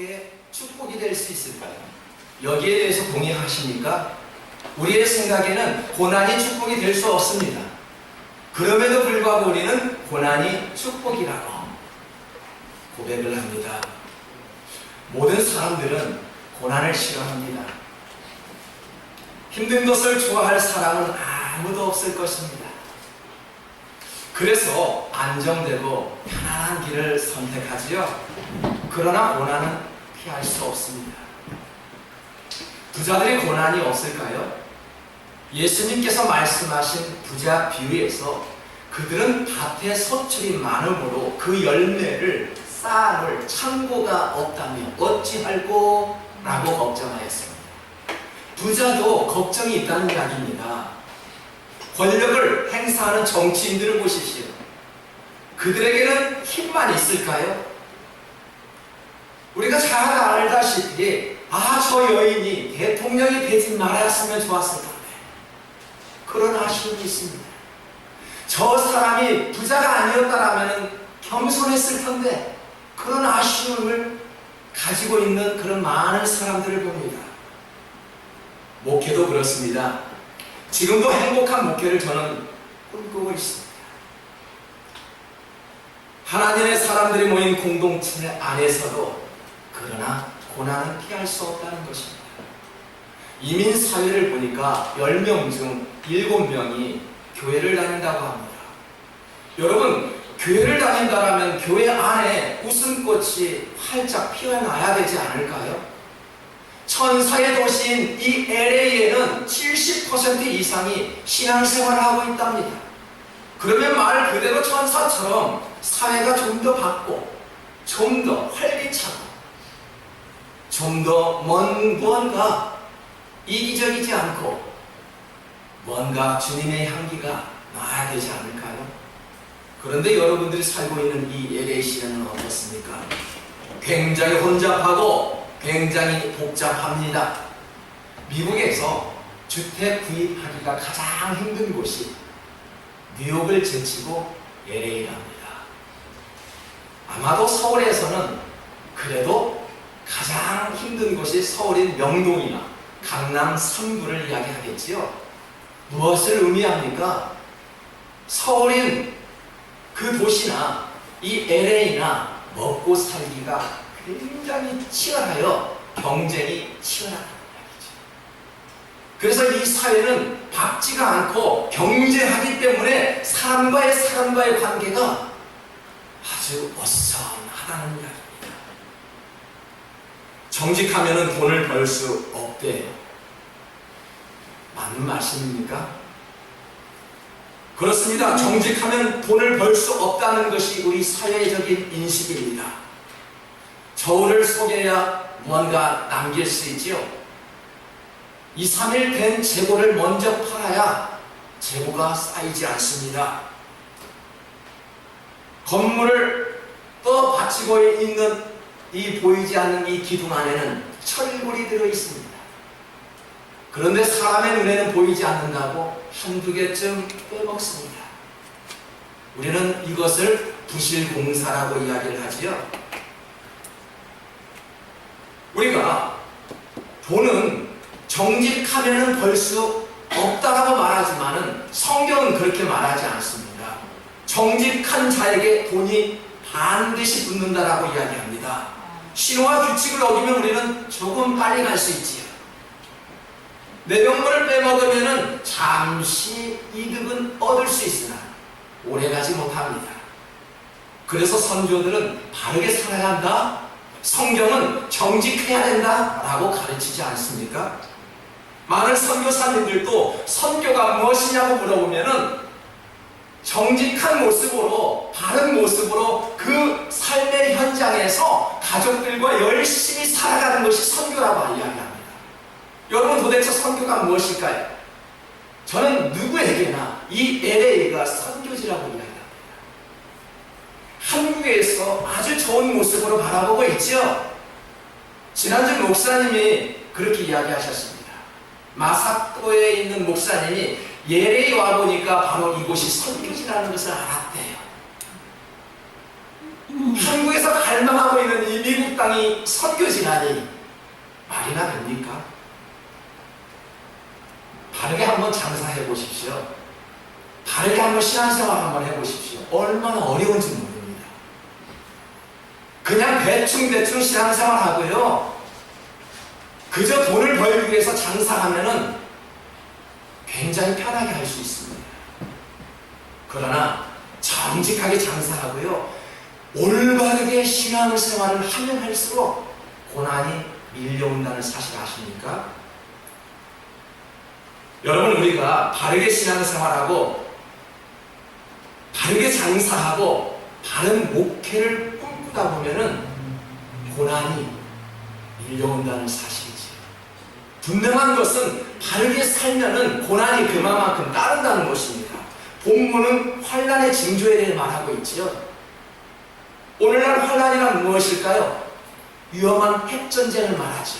어떻게 축복이 될 수 있을까요? 여기에 대해서 동의하십니까? 우리의 생각에는 고난이 축복이 될 수 없습니다. 그럼에도 불구하고 우리는 고난이 축복이라고 고백을 합니다. 모든 사람들은 고난을 싫어합니다. 힘든 것을 좋아할 사람은 아무도 없을 것입니다. 그래서 안정되고 편안한 길을 선택하지요. 그러나 고난은 피할 수 없습니다. 부자들이 고난이 없을까요? 예수님께서 말씀하신 부자 비유에서 그들은 밭에 소출이 많으므로 그 열매를 쌓아놓을 창고가 없다며 어찌할꼬? 라고 걱정하였습니다. 부자도 걱정이 있다는 이야기입니다. 권력을 행사하는 정치인들을 보십시오. 그들에게는 힘만 있을까요? 우리가 잘 알다시피 저 여인이 대통령이 되지 말았으면 좋았을 텐데 그런 아쉬움이 있습니다. 저 사람이 부자가 아니었다라면 겸손했을 텐데 그런 아쉬움을 가지고 있는 그런 많은 사람들을 봅니다. 목회도 그렇습니다. 지금도 행복한 목회를 저는 꿈꾸고 있습니다. 하나님의 사람들이 모인 공동체 안에서도 그러나 고난은 피할 수 없다는 것입니다. 이민사회를 보니까 10명 중 7명이 교회를 다닌다고 합니다. 여러분, 교회를 다닌다면 교회 안에 웃음꽃이 활짝 피어나야 되지 않을까요? 천사의 도시인 이 LA에는 70% 이상이 신앙생활을 하고 있답니다. 그러면 말 그대로 천사처럼 사회가 좀 더 밝고 좀 더 활기차고 좀 더 무언가 이기적이지 않고 뭔가 주님의 향기가 나야 되지 않을까요? 그런데 여러분들이 살고 있는 이 LA 시대는 어떻습니까? 굉장히 혼잡하고 굉장히 복잡합니다. 미국에서 주택 구입하기가 가장 힘든 곳이 뉴욕을 제치고 LA랍니다. 아마도 서울에서는 그래도 가장 힘든 곳이 서울인 명동이나 강남 3구를 이야기하겠지요. 무엇을 의미합니까? 서울인 그 도시나 이 LA나 먹고 살기가 굉장히 치열하여 경쟁이 치열하다는 이야기죠. 그래서 이 사회는 밝지가 않고 경쟁하기 때문에 사람과의 관계가 아주 어수선하다는 이야기입니다. 정직하면 돈을 벌 수 없대요. 맞는 말씀입니까? 그렇습니다. 정직하면 돈을 벌 수 없다는 것이 우리 사회적인 인식입니다. 저울을 속여야 뭔가 남길 수 있지요. 2, 3일 된 재고를 먼저 팔아야 재고가 쌓이지 않습니다. 건물을 떠받치고 있는 이 보이지 않는 이 기둥 안에는 철골이 들어 있습니다. 그런데 사람의 눈에는 보이지 않는다고 한두 개쯤 빼먹습니다. 우리는 이것을 부실공사라고 이야기를 하지요. 우리가 돈은 정직하면 벌 수 없다라고 말하지만은 성경은 그렇게 말하지 않습니다. 정직한 자에게 돈이 반드시 붙는다라고 이야기합니다. 신호와 규칙을 어기면 우리는 조금 빨리 갈 수 있지요. 내 명분을 빼먹으면 잠시 이득은 얻을 수 있으나 오래가지 못합니다. 그래서 선교들은 바르게 살아야 한다, 성경은 정직해야 된다 라고 가르치지 않습니까? 많은 선교사님들도 선교가 무엇이냐고 물어보면은 정직한 모습으로, 바른 모습으로 그 삶의 현장에서 가족들과 열심히 살아가는 것이 선교라고 이야기합니다. 여러분, 도대체 선교가 무엇일까요? 저는 누구에게나 이 LA가 선교지라고 이야기합니다. 한국에서 아주 좋은 모습으로 바라보고 있죠. 지난주 목사님이 그렇게 이야기하셨습니다. 마사코에 있는 목사님이 LA 와보니까 바로 이곳이 선교지라는 것을 알았대요. 한국에서 갈망하고 있는 이 미국 땅이 선교지라니 말이나 됩니까? 바르게 한번 장사해 보십시오. 바르게 한번 신앙생활 한번 해보십시오. 얼마나 어려운지 모릅니다. 그냥 대충 신앙생활 하고요, 그저 돈을 벌기 위해서 장사하면은 굉장히 편하게 할 수 있습니다. 그러나 정직하게 장사하고요, 올바르게 신앙생활을 하면 할수록 고난이 밀려온다는 사실 아십니까? 여러분, 우리가 바르게 신앙생활하고 바르게 장사하고 바른 목회를 꿈꾸다 보면은 고난이 밀려온다는 사실이지. 분명한 것은 바르게 살면은 고난이 그만큼 따른다는 것입니다. 본문은 환난의 징조에 대해 말하고 있지요. 오늘날 환난이란 무엇일까요? 위험한 핵전쟁을 말하죠.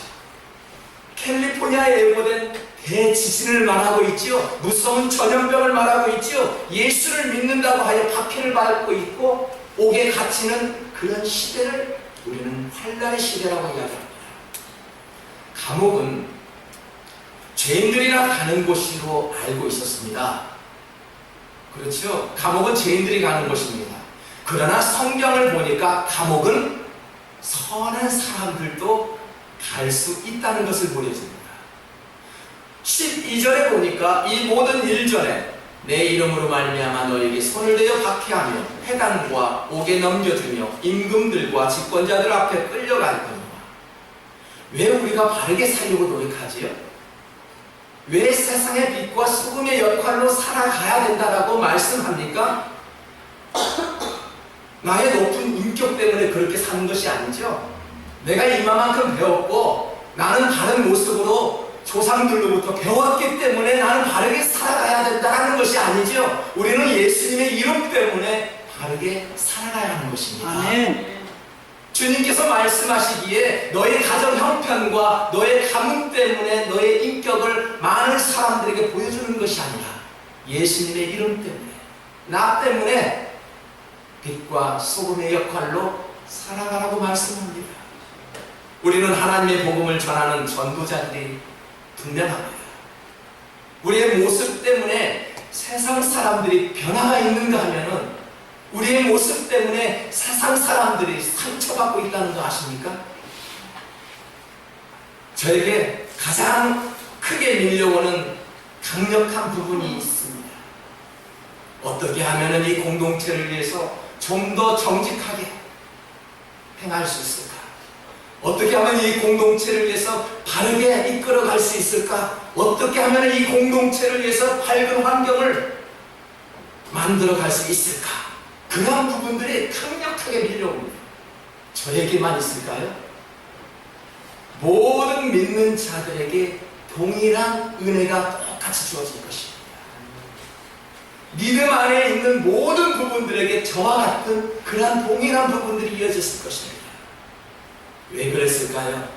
캘리포니아에 예고된 대지진을 말하고 있지요. 무서운 전염병을 말하고 있지요. 예수를 믿는다고 하여 박해를 받고 있고 옥에 갇히는 그런 시대를 우리는 환난의 시대라고 이야기합니다. 감옥은 죄인들이나 가는 곳으로 알고 있었습니다. 그렇죠? 감옥은 죄인들이 가는 곳입니다. 그러나 성경을 보니까 감옥은 선한 사람들도 갈 수 있다는 것을 보여줍니다. 12절에 보니까 이 모든 일 전에 내 이름으로 말미암아 너에게 손을 대어 박해하며 회당과 옥에 넘겨주며 임금들과 집권자들 앞에 끌려갈 거니와. 왜 우리가 바르게 살려고 노력하지요? 왜 세상의 빛과 소금의 역할로 살아가야 된다라고 말씀합니까? 나의 높은 인격 때문에 그렇게 사는 것이 아니죠. 내가 이만큼 배웠고 나는 다른 모습으로 조상들로부터 배웠기 때문에 나는 바르게 살아가야 된다는 것이 아니죠. 우리는 예수님의 이름 때문에 바르게 살아가야 하는 것입니다. 아멘. 주님께서 말씀하시기에 너의 가정 형편과 너의 가문 때문에 너의 인격을 많은 사람들에게 보여주는 것이 아니라 예수님의 이름 때문에, 나 때문에 빛과 소금의 역할로 살아가라고 말씀합니다. 우리는 하나님의 복음을 전하는 전도자들이 분명합니다. 우리의 모습 때문에 세상 사람들이 변화가 있는가 하면은 우리의 모습 때문에 세상 사람들이 상처받고 있다는 거 아십니까? 저에게 가장 크게 밀려오는 강력한 부분이 있습니다. 어떻게 하면 이 공동체를 위해서 좀 더 정직하게 행할 수 있을까? 어떻게 하면 이 공동체를 위해서 바르게 이끌어갈 수 있을까? 어떻게 하면 이 공동체를 위해서 밝은 환경을 만들어갈 수 있을까? 그런 부분들이 강력하게 밀려옵니다. 저에게만 있을까요? 모든 믿는 자들에게 동일한 은혜가 똑같이 주어질 것입니다. 믿음 안에 있는 모든 부분들에게 저와 같은 그러한 동일한 부분들이 이어졌을 것입니다. 왜 그랬을까요?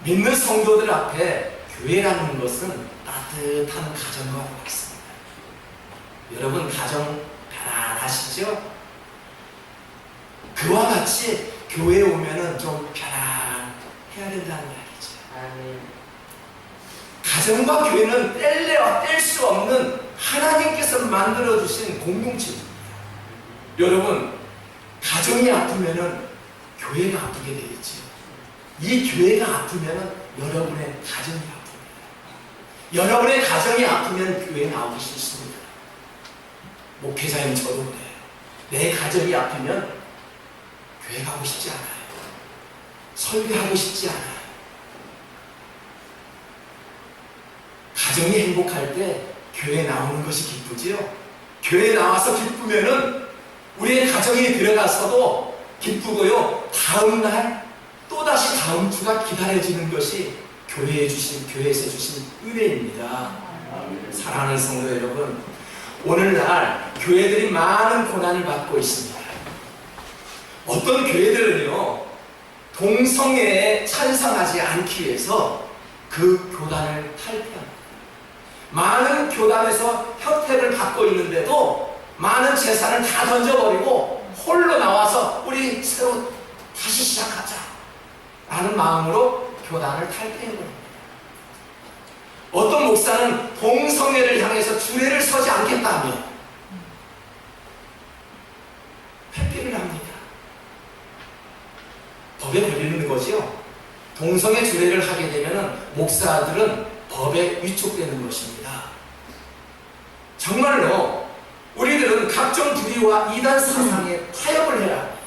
믿는 성도들 앞에 교회라는 것은 따뜻한 가정과 같습니다. 여러분 가정 편안하시죠? 그와 같이 교회에 오면은 좀 편안해야 된다는 이야기죠. 아멘. 가정과 교회는 뗄래야 뗄 수 없는 하나님께서 만들어주신 공동체입니다. 여러분, 가정이 아프면은 교회가 아프게 되겠지요. 이 교회가 아프면은 여러분의 가정이 아픕니다. 여러분의 가정이 아프면 교회 나오기 싫습니다. 목회자인 저도 그래요. 내 가정이 아프면 교회 가고 싶지 않아요. 설교하고 싶지 않아요. 가정이 행복할 때 교회 나오는 것이 기쁘지요. 교회 나와서 기쁘면은 우리의 가정이 들어가서도 기쁘고요. 다음 날 또다시 다음 주가 기다려지는 것이 교회에서 주신 은혜입니다. 사랑하는 성도 여러분, 오늘날 교회들이 많은 고난을 받고 있습니다. 어떤 교회들은요, 동성애에 찬성하지 않기 위해서 그 교단을 탈퇴합니다. 많은 교단에서 혜택을 받고 있는데도 많은 재산을 다 던져버리고 홀로 나와서 우리 새로 다시 시작하자 라는 마음으로 교단을 탈퇴해버립니다. 어떤 목사는 동성애를 향해서 주례를 서지 않겠다며 회피를 합니다. 법에 걸리는 거지요. 동성애 주례를 하게 되면 목사들은 법에 위촉되는 것입니다. 정말로 우리들은 각종 불의와 이단 사상에 타협을 해야 합니다.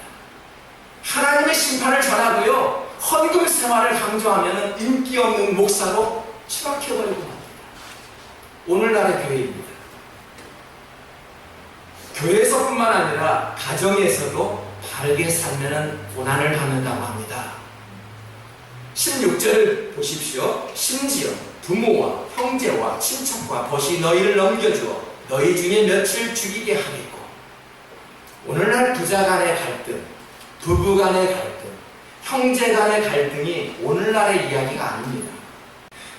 하나님의 심판을 전하고요, 헌금 생활을 강조하면 인기 없는 목사로 추락해버리고 맙니다. 오늘날의 교회입니다. 교회에서뿐만 아니라 가정에서도 바르게 살면 고난을 받는다고 합니다. 16절 보십시오. 심지어 부모와 형제와 친척과 벗이 너희를 넘겨주어 너희 중에 며칠 죽이게 하겠고. 오늘날 부자 간의 갈등, 부부 간의 갈등, 형제 간의 갈등이 오늘날의 이야기가 아닙니다.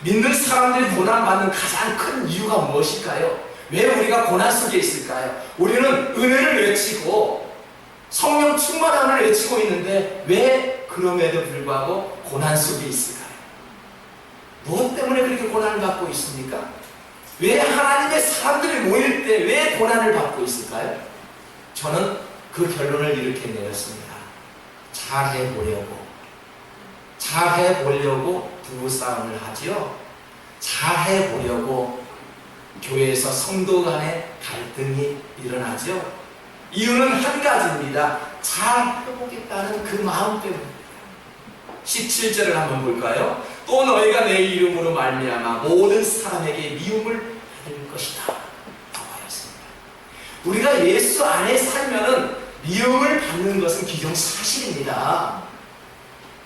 믿는 사람들이 고난받는 가장 큰 이유가 무엇일까요? 왜 우리가 고난 속에 있을까요? 우리는 은혜를 외치고 성령 충만함을 외치고 있는데 왜 그럼에도 불구하고 고난 속에 있을까요? 무엇 때문에 그렇게 고난을 받고 있습니까? 왜 하나님의 사람들이 모일 때 왜 고난을 받고 있을까요? 저는 그 결론을 이렇게 내렸습니다. 잘해보려고 부부싸움을 하지요. 잘해보려고 교회에서 성도 간의 갈등이 일어나죠. 이유는 한 가지입니다. 잘해보겠다는 그 마음 때문입니다. 17절을 한번 볼까요? 또 너희가 내 이름으로 말미암아 모든 사람에게 미움을 받을 것이다 라고 하였습니다. 우리가 예수 안에 살면은 미움을 받는 것은 기정사실입니다.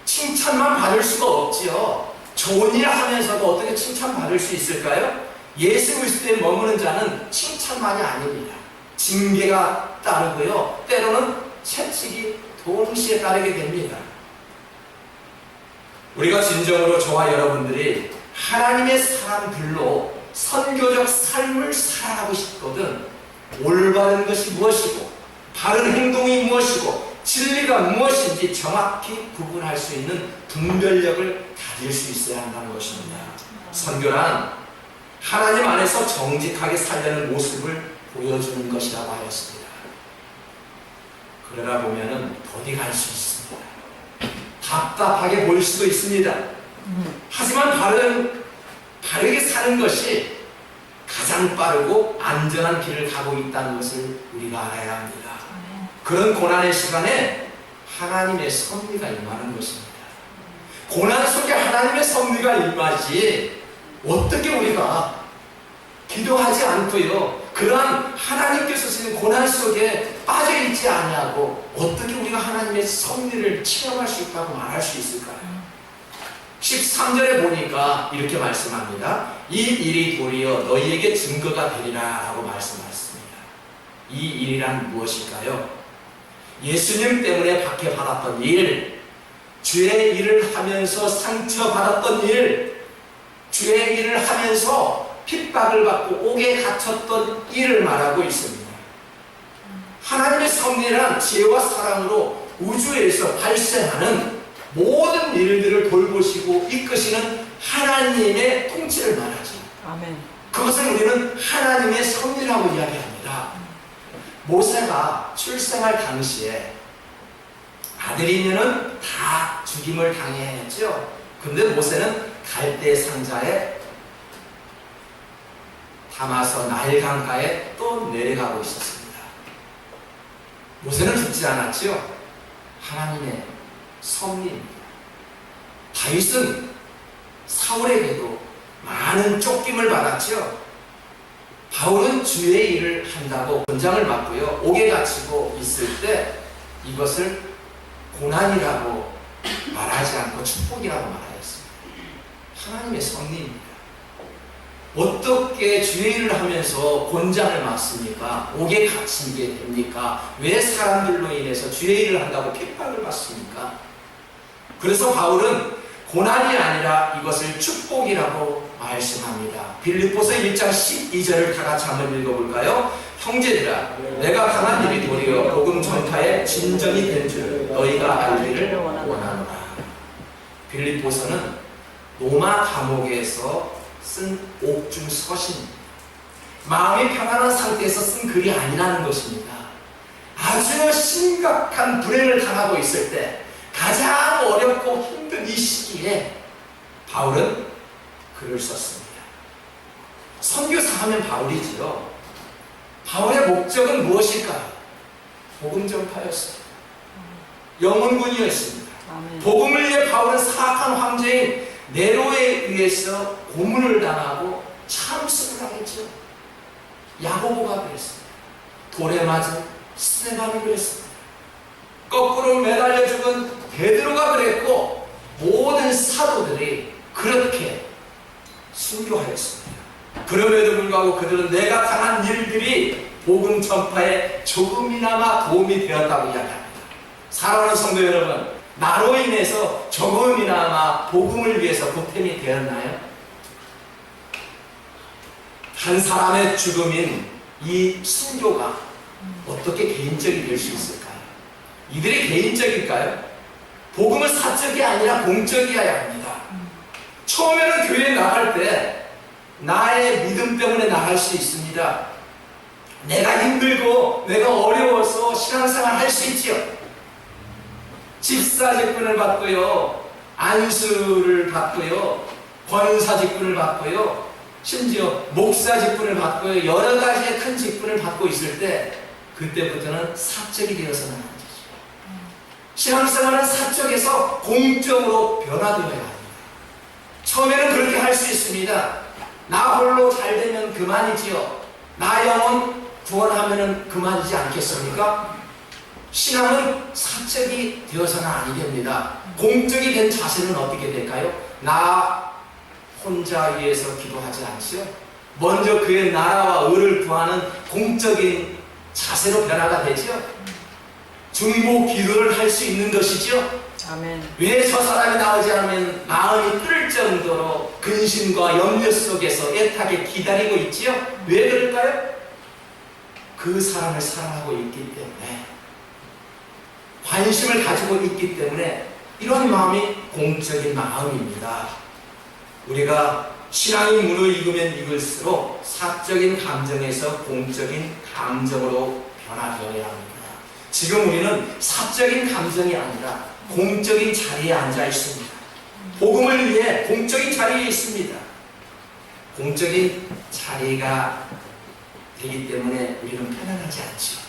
칭찬만 받을 수가 없지요. 좋은 일 하면서도 어떻게 칭찬받을 수 있을까요? 예수 그리스도에 머무는 자는 칭찬만이 아닙니다. 징계가 따르고요, 때로는 채찍이 동시에 따르게 됩니다. 우리가 진정으로 저와 여러분들이 하나님의 사람들로 선교적 삶을 살아가고 싶거든 올바른 것이 무엇이고 바른 행동이 무엇이고 진리가 무엇인지 정확히 구분할 수 있는 분별력을 가질 수 있어야 한다는 것입니다. 선교란 하나님 안에서 정직하게 살려는 모습을 보여주는 것이라고 하였습니다. 그러다 보면은 더디 갈 수 있습니다. 답답하게 보일 수도 있습니다. 하지만 바르게 사는 것이 가장 빠르고 안전한 길을 가고 있다는 것을 우리가 알아야 합니다. 그런 고난의 시간에 하나님의 섭리가 임하는 것입니다. 고난 속에 하나님의 섭리가 임하지 어떻게 우리가 기도하지 않고요, 그러한 하나님께서 주신 고난 속에 빠져있지 아니하고 어떻게 우리가 하나님의 섭리를 체험할 수 있다고 말할 수 있을까요? 13절에 보니까 이렇게 말씀합니다. 이 일이 도리어 너희에게 증거가 되리라 라고 말씀하셨습니다. 이 일이란 무엇일까요? 예수님 때문에 박해받았던 일, 주의 일을 하면서 상처받았던 일, 주의 일을 하면서 핍박을 받고 옥에 갇혔던 일을 말하고 있습니다. 하나님의 섭리란 지혜와 사랑으로 우주에서 발생하는 모든 일들을 돌보시고 이끄시는 하나님의 통치를 말하죠. 아멘. 그것을 우리는 하나님의 섭리라고 이야기합니다. 모세가 출생할 당시에 아들이면은 다 죽임을 당했죠. 근데 모세는 갈대 상자에 담아서 나일 강가에 또 내려가고 있었습니다. 모세는 죽지 않았죠. 하나님의 섭리입니다. 다윗은 사울에게도 많은 쫓김을 받았죠. 바울은 주의 일을 한다고 권장을 받고요, 옥에 갇히고 있을 때 이것을 고난이라고 말하지 않고 축복이라고 말하였습니다. 하나님의 섭리입니다. 어떻게 주의 일을 하면서 권장을 받습니까? 옥에 갇히게 됩니까? 왜 사람들로 인해서 주의 일을 한다고 핍박을 받습니까? 그래서 바울은 고난이 아니라 이것을 축복이라고 말씀합니다. 빌립보서 1장 12절을 다 같이 한번 읽어볼까요? 형제들아, 내가 당한 일이 도리어 복음 전파의 진전이 된 줄 너희가 알기를 원하노라. 빌립보서는 로마 감옥에서 쓴 옥중 서신입니다. 마음이 평안한 상태에서 쓴 글이 아니라는 것입니다. 아주 심각한 불행을 당하고 있을 때 가장 어렵고 힘든 이 시기에 바울은 글을 썼습니다. 선교사 하면 바울이지요. 바울의 목적은 무엇일까요? 복음 전파였습니다. 영혼군이었습니다. 복음을 위해 바울은 사악한 황제인 네로에 의해서 고문을 당하고 참수를 하겠죠. 야고보가 그랬습니다. 돌에 맞은 스데반이 그랬습니다. 거꾸로 매달려 죽은 베드로가 그랬고 모든 사도들이 그렇게 순교하였습니다. 그럼에도 불구하고 그들은 내가 당한 일들이 복음 전파에 조금이나마 도움이 되었다고 이야기합니다. 사랑하는 성도 여러분, 나로 인해서 조금이나마 복음을 위해서 보탬이 되었나요? 한 사람의 죽음인 이 순교가 어떻게 개인적이 될 수 있을까요? 이들이 개인적일까요? 복음은 사적이 아니라 공적이어야 합니다. 처음에는 교회에 나갈 때 나의 믿음 때문에 나갈 수 있습니다. 내가 힘들고 내가 어려워서 신앙생활 할 수 있지요. 집사 직분을 받고요, 안수를 받고요, 권사 직분을 받고요, 심지어 목사 직분을 받고요, 여러 가지의 큰 직분을 받고 있을 때 그때부터는 사적이 되어서는 안 되죠. 신앙생활은 사적에서 공적으로 변화되어야 합니다. 처음에는 그렇게 할 수 있습니다. 나 홀로 잘 되면 그만이지요. 나 영혼 구원하면 그만이지 않겠습니까? 신앙은 사적이 되어서는 아니 됩니다. 공적이 된 자세는 어떻게 될까요? 나 혼자 위해서 기도하지 않지요. 먼저 그의 나라와 의를 구하는 공적인 자세로 변화가 되죠. 중보 기도를 할 수 있는 것이죠. 아멘. 왜 저 사람이 나오지 않으면 마음이 끓을 정도로 근심과 염려 속에서 애타게 기다리고 있지요? 왜 그럴까요? 그 사람을 사랑하고 있기 때문에, 관심을 가지고 있기 때문에 이런 마음이 공적인 마음입니다. 우리가 신앙이 무르익으면 익을수록 사적인 감정에서 공적인 감정으로 변화되어야 합니다. 지금 우리는 사적인 감정이 아니라 공적인 자리에 앉아 있습니다. 복음을 위해 공적인 자리에 있습니다. 공적인 자리가 되기 때문에 우리는 편안하지 않죠.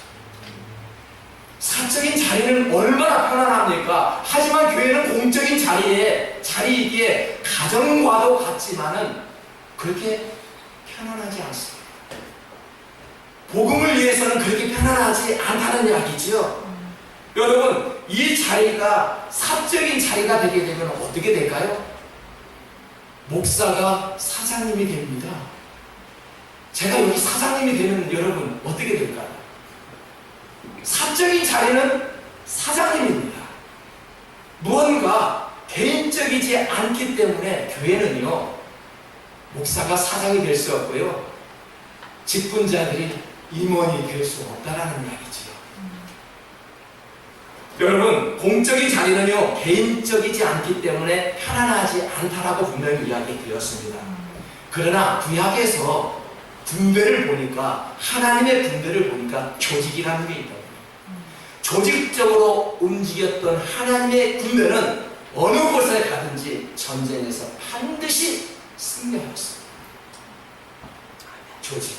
사적인 자리는 얼마나 편안합니까? 하지만 교회는 공적인 자리이기에 가정과도 같지만은 그렇게 편안하지 않습니다. 복음을 위해서는 그렇게 편안하지 않다는 이야기죠. 여러분, 이 자리가 사적인 자리가 되게 되면 어떻게 될까요? 목사가 사장님이 됩니다. 제가 여기 사장님이 되면 여러분 어떻게 될까요? 사적인 자리는 사장님입니다. 무언가 개인적이지 않기 때문에 교회는요, 목사가 사장이 될 수 없고요, 직분자들이 임원이 될 수 없다라는 이야기지요. 여러분, 공적인 자리는요, 개인적이지 않기 때문에 편안하지 않다라고 분명히 이야기되었습니다. 그러나 구약에서 군대를 보니까, 하나님의 군대를 보니까 조직이라는 게 있다. 조직적으로 움직였던 하나님의 군대는 어느 곳에 가든지 전쟁에서 반드시 승리하였습니다. 조직.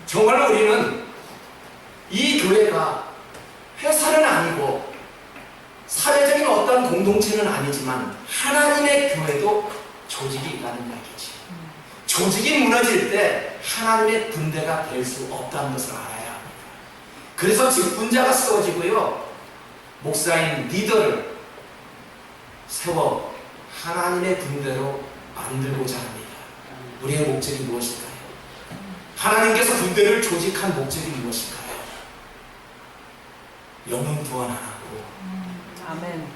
정말로 우리는 이 교회가 회사는 아니고 사회적인 어떤 공동체는 아니지만 하나님의 교회도 조직이 있다는 이야기지. 조직이 무너질 때 하나님의 군대가 될 수 없다는 것을 알아야 합니다. 그래서 직분자가 세워지고요, 목사인 리더를 세워 하나님의 군대로 만들고자 합니다. 우리의 목적이 무엇일까요? 하나님께서 군대를 조직한 목적이 무엇일까요? 영혼 구원하라고, 아멘.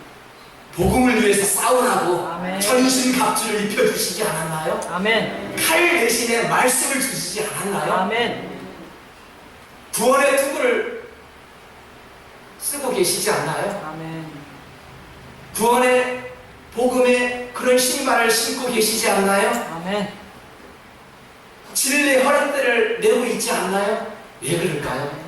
복음을 위해서 싸우라고 아멘. 전신갑주를 입혀주시지 않았나요? 아멘. 칼 대신에 말씀을 주시지 않았나요? 아멘. 구원의 투구를 쓰고 계시지 않나요? 아멘. 구원의 복음의 그런 신발을 신고 계시지 않나요? 아멘. 진리의 허리띠를 내고 있지 않나요? 왜 그럴까요?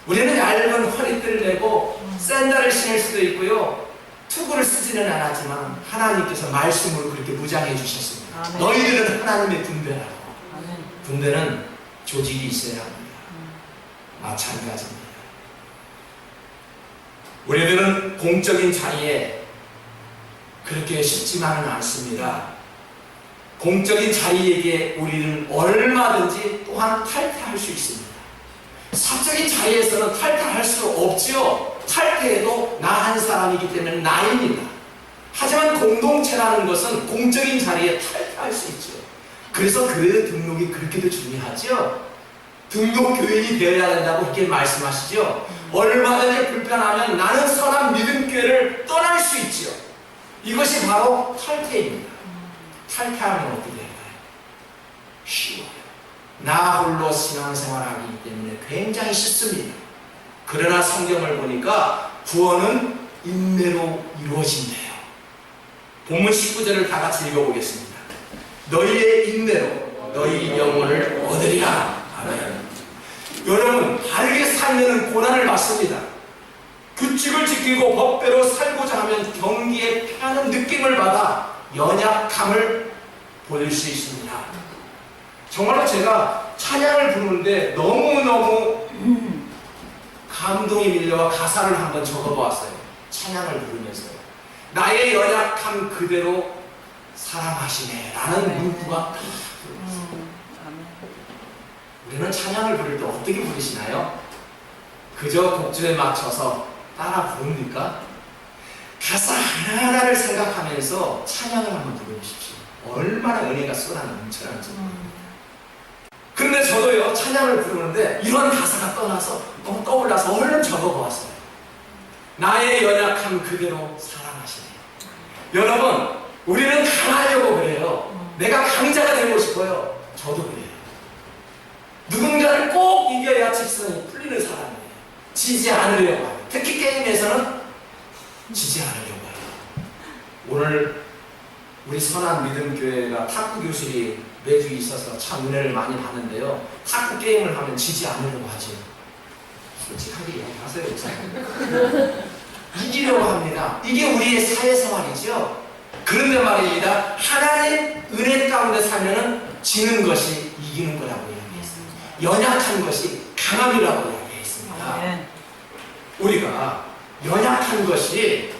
우리는 얇은 허리띠를 내고 샌들을 신을 수도 있고요, 투구를 쓰지는 않았지만 하나님께서 말씀으로 그렇게 무장해 주셨습니다. 아멘. 너희들은 하나님의 군대라고. 아멘. 군대는 조직이 있어야 합니다. 마찬가지입니다. 우리들은 공적인 자리에 그렇게 쉽지만은 않습니다. 공적인 자리에게 우리는 얼마든지 또한 탈퇴할 수 있습니다. 사적인 자리에서는 탈퇴할 수 없지요. 탈퇴해도 나 한 사람이기 때문에 나입니다. 하지만 공동체라는 것은 공적인 자리에 탈퇴할 수 있죠. 그래서 교회 등록이 그렇게도 중요하죠. 등록 교인이 되어야 된다고 이렇게 말씀하시죠. 얼마든지 불편하면 나는 선한 믿음교회를 떠날 수 있죠. 이것이 바로 탈퇴입니다. 탈퇴하면 어떻게 될까요? 쉬워요. 나 홀로 신앙생활하기 때문에 굉장히 쉽습니다. 그러나 성경을 보니까 구원은 인내로 이루어진대요. 본문 19절을 다 같이 읽어보겠습니다. 너희의 인내로 너희 영혼을 얻으리라. 아멘. 여러분, 바르게 살면 고난을 받습니다. 규칙을 지키고 법대로 살고자 하면 경기에 피하는 느낌을 받아 연약함을 보일 수 있습니다. 정말로 제가 찬양을 부르는데 너무너무 감동이 밀려와 가사를 한번 적어보았어요. 찬양을 부르면서요. 나의 연약함 그대로 사랑하시네 라는 문구가 딱 들어있어요. 우리는 찬양을 부를 때 어떻게 부르시나요? 그저 곡조에 맞춰서 따라 부릅니까? 가사 하나하나를 생각하면서 찬양을 한번 부르십시오. 얼마나 은혜가 쏟아져 넘쳐나는지. 그런데 저도요, 찬양을 부르는데 이런 가사가 떠올라서 얼른 적어보았어요. 나의 연약함 그대로 사랑하시네. 여러분, 우리는 강하려고 그래요. 내가 강자가 되고 싶어요. 저도 그래요. 누군가를 꼭 이겨야 직성이 풀리는 사람이에요. 지지 않으려고 해요. 특히 게임에서는 지지 않으려고 해요. 오늘 우리 선한 믿음교회가 탁구 교실이 매주 있어서 참 은혜를 많이 받는데요. 탁구 게임을 하면 지지 않으려고 하죠. 솔직하게 얘기하세요, 목사님. 이기려고 합니다. 이게 우리의 사회생활이죠. 그런데 말입니다. 하나님 은혜 가운데 살면은 지는 것이 이기는 거라고 이야기했습니다. 연약한 것이 강함이라고 이야기했습니다. 우리가 연약한 것이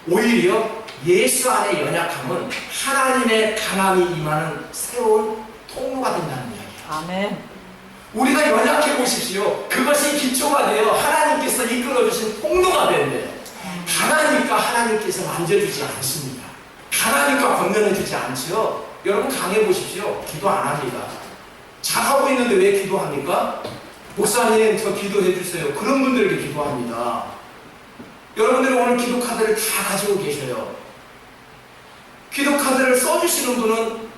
오히려 예수 안의 연약함은 하나님의 강함이 임하는 새로운 통로가 된다는 이야기예요. 아멘. 우리가 연약해 보십시오. 그것이 기초가 되어 하나님께서 이끌어주신 통로가 된대요. 강하니까 하나님께서 만져주지 않습니다. 강하니까 건너주지 않죠. 여러분, 강해 보십시오. 기도 안 합니다. 잘하고 있는데 왜 기도합니까? 목사님, 저 기도해 주세요. 그런 분들에게 기도합니다. 여러분들은 오늘 기도 카드를 다 가지고 계셔요. 기도 카드를 써주시는 분은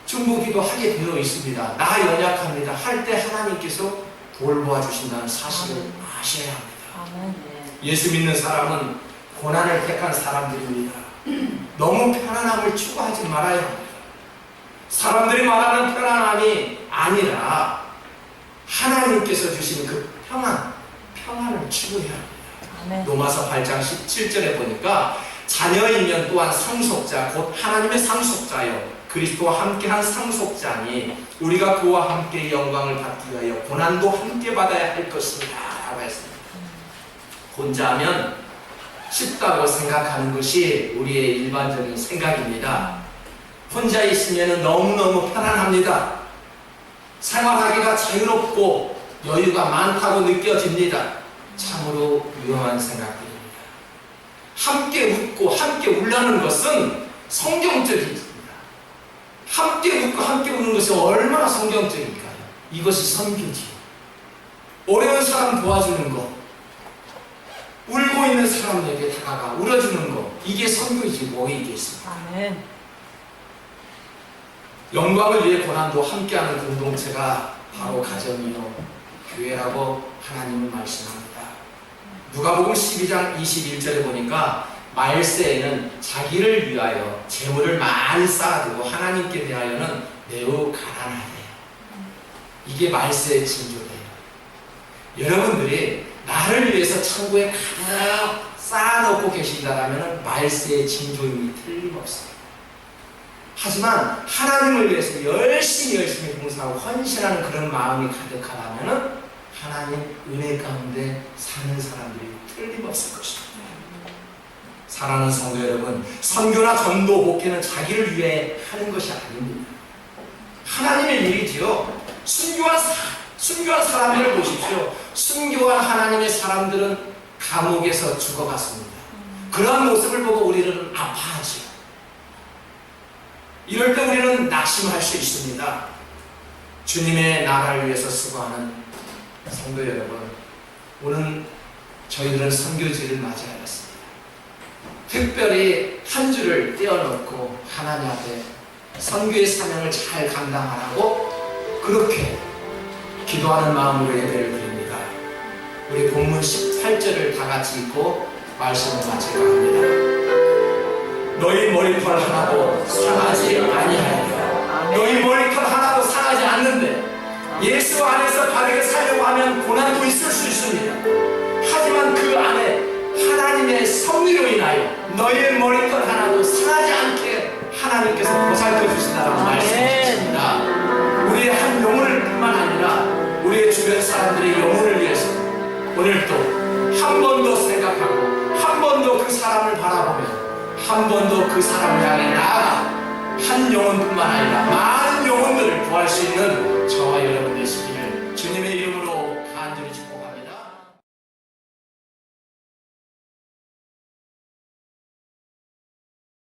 중보기도 하게 되어 있습니다. 나 연약합니다. 할 때 하나님께서 돌보아 주신다는 사실을 아셔야 합니다. 예수 믿는 사람은 고난을 택한 사람들입니다. 너무 편안함을 추구하지 말아야 합니다. 사람들이 말하는 편안함이 아니라 하나님께서 주신 그 평안을 추구해야 합니다. 로마서 8장 17절에 보니까 자녀이면 또한 상속자 곧 하나님의 상속자여 그리스도와 함께한 상속자니 우리가 그와 함께 영광을 받기 위하여 고난도 함께 받아야 할 것입니다 라고 했습니다. 혼자 하면 쉽다고 생각하는 것이 우리의 일반적인 생각입니다. 혼자 있으면 너무너무 편안합니다. 생활하기가 자유롭고 여유가 많다고 느껴집니다. 참으로 위험한 생각들입니다. 함께 웃고 함께 울라는 것은 성경적입니다. 함께 웃고 함께 우는 것이 얼마나 성경적일까요? 이것이 선교지요. 어려운 사람 도와주는 것, 울고 있는 사람에게 다가가 울어주는 것, 이게 선교지 뭐 있겠습니까? 아멘. 영광을 위해 고난도 함께하는 공동체가 바로 가정이요 교회라고 하나님은 말씀합니다. 누가복음 12장 21절에 보니까 말세에는 자기를 위하여 재물을 많이 쌓아두고 하나님께 대하여는 매우 가난하대요. 이게 말세의 징조래요. 여러분들이 나를 위해서 천국에 가득 쌓아놓고 계신다라면 말세의 징조임이 틀림없어요. 하지만 하나님을 위해서 열심히 봉사하고 헌신하는 그런 마음이 가득하다면 하나님 은혜 가운데 사는 사람들이 틀림없을 것입니다. 사랑하는 성도 여러분, 선교나 전도, 목회는 자기를 위해 하는 것이 아닙니다. 하나님의 일이지요. 순교한 사람들을 보십시오. 순교한 하나님의 사람들은 감옥에서 죽어갔습니다. 그러한 모습을 보고 우리는 아파하지요. 이럴 때 우리는 낙심할 수 있습니다. 주님의 나라를 위해서 수고하는 성도 여러분, 오늘 저희들은 선교지를 맞이하였습니다. 특별히 한 주를 떼어놓고 하나님 앞에 선교의 사명을 잘 감당하라고 그렇게 기도하는 마음으로 예배를 드립니다. 우리 본문 18절을 다 같이 읽고 말씀을 마칠까 합니다. 너희 머리털 하나도 상하지 아니하리라. 너희 머리털 하나도 상하지 않는데 예수 안에서 바르게 살려고 하면 고난도 있을 수 있습니다. 하지만 그 안에 하나님의 섭리로 인하여 너희의 머리털 하나도 상하지 않게 하나님께서 보살펴 주신다라고 말씀하셨습니다. 우리의 한 영혼을 뿐만 아니라 우리의 주변 사람들의 영혼을 위해서 오늘도 한 번 더 생각하고 한 번 더 그 사람을 바라보며 한 번 더 그 사람을 향해 나아가 한 영혼뿐만 아니라 많은 영혼들을 구할 수 있는 저와 여러분